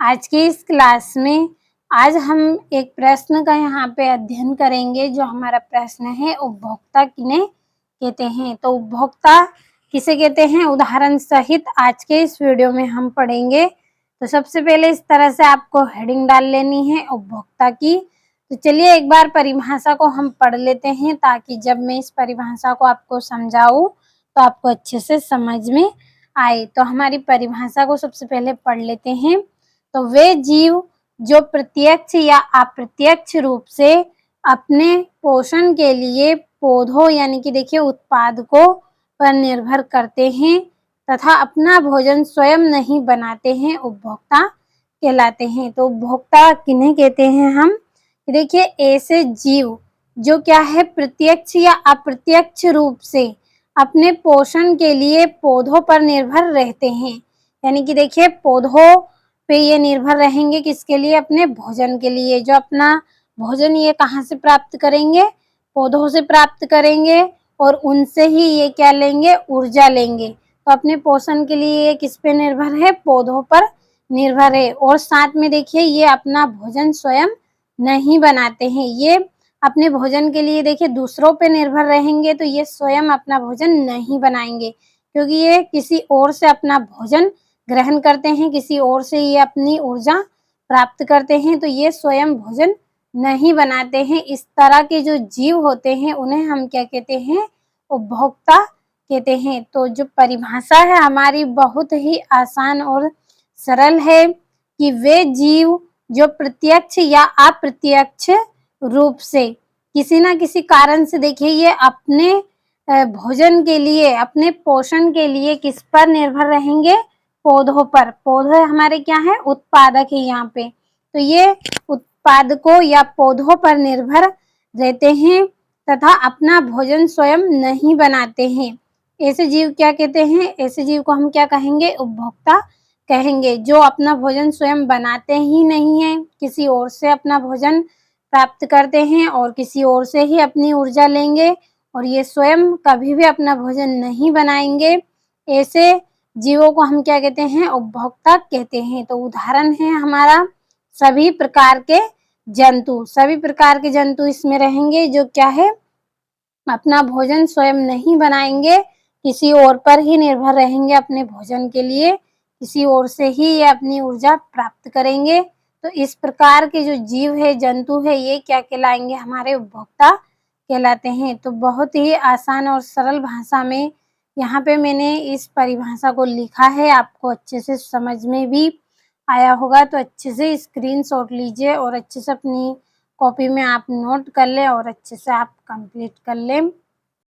आज की इस क्लास में आज हम एक प्रश्न का यहाँ पे अध्ययन करेंगे। जो हमारा प्रश्न है, उपभोक्ता किन्हें कहते हैं। तो उपभोक्ता किसे कहते हैं, उदाहरण सहित आज के इस वीडियो में हम पढ़ेंगे। तो सबसे पहले इस तरह से आपको हेडिंग डाल लेनी है उपभोक्ता की। तो चलिए एक बार परिभाषा को हम पढ़ लेते हैं, ताकि जब मैं इस परिभाषा को आपको समझाऊं तो आपको अच्छे से समझ में आए। तो हमारी परिभाषा को सबसे पहले पढ़ लेते हैं। तो वे जीव जो प्रत्यक्ष या अप्रत्यक्ष रूप से अपने पोषण के लिए पौधों यानी कि देखिए उत्पादकों पर निर्भर करते हैं तथा अपना भोजन स्वयं नहीं बनाते हैं, उपभोक्ता कहलाते हैं। तो उपभोक्ता किन्हें कहते हैं हम, देखिए ऐसे जीव जो क्या है, प्रत्यक्ष या अप्रत्यक्ष रूप से अपने पोषण के लिए पौधों पर निर्भर रहते हैं। यानी कि देखिए पौधों पे ये निर्भर रहेंगे, किसके लिए, अपने भोजन के लिए। जो अपना भोजन ये कहाँ से प्राप्त करेंगे, पौधों से प्राप्त करेंगे, और उनसे ही ये क्या लेंगे, ऊर्जा लेंगे। तो अपने पोषण के लिए ये किस पे निर्भर है, पौधों पर निर्भर है। और साथ में देखिए ये अपना भोजन स्वयं नहीं बनाते हैं, ये अपने भोजन के लिए देखिए दूसरों पे निर्भर रहेंगे, तो ये स्वयं अपना भोजन नहीं बनाएंगे, क्योंकि ये किसी और से अपना भोजन ग्रहण करते हैं, किसी और से ये अपनी ऊर्जा प्राप्त करते हैं, तो ये स्वयं भोजन नहीं बनाते हैं। इस तरह के जो जीव होते हैं उन्हें हम क्या कहते हैं, उपभोक्ता कहते हैं। तो जो परिभाषा है हमारी बहुत ही आसान और सरल है कि वे जीव जो प्रत्यक्ष या अप्रत्यक्ष रूप से किसी ना किसी कारण से देखिए ये अपने भोजन के लिए, अपने पोषण के लिए किस पर निर्भर रहेंगे, पौधों पर। पौधे हमारे क्या है, उत्पादक है यहाँ पे। तो ये उत्पादकों या पौधों पर निर्भर रहते हैं तथा अपना भोजन स्वयं नहीं बनाते हैं। ऐसे जीव क्या कहते हैं, ऐसे जीव को हम क्या कहेंगे, उपभोक्ता कहेंगे। जो अपना भोजन स्वयं बनाते ही नहीं है, किसी और से अपना भोजन प्राप्त करते हैं और किसी और से ही अपनी ऊर्जा लेंगे, और ये स्वयं कभी भी अपना भोजन नहीं बनाएंगे। ऐसे जीवों को हम क्या कहते हैं, उपभोक्ता कहते हैं। तो उदाहरण है हमारा सभी प्रकार के जंतु। सभी प्रकार के जंतु इसमें रहेंगे जो क्या है, अपना भोजन स्वयं नहीं बनाएंगे, किसी और पर ही निर्भर रहेंगे अपने भोजन के लिए, किसी और से ही ये अपनी ऊर्जा प्राप्त करेंगे। तो इस प्रकार के जो जीव है, जंतु है, ये क्या कहलाएंगे, हमारे उपभोक्ता कहलाते हैं। तो बहुत ही आसान और सरल भाषा में यहाँ पे मैंने इस परिभाषा को लिखा है, आपको अच्छे से समझ में भी आया होगा। तो अच्छे से स्क्रीनशॉट लीजिए और अच्छे से अपनी कॉपी में आप नोट कर लें और अच्छे से आप कंप्लीट कर लें।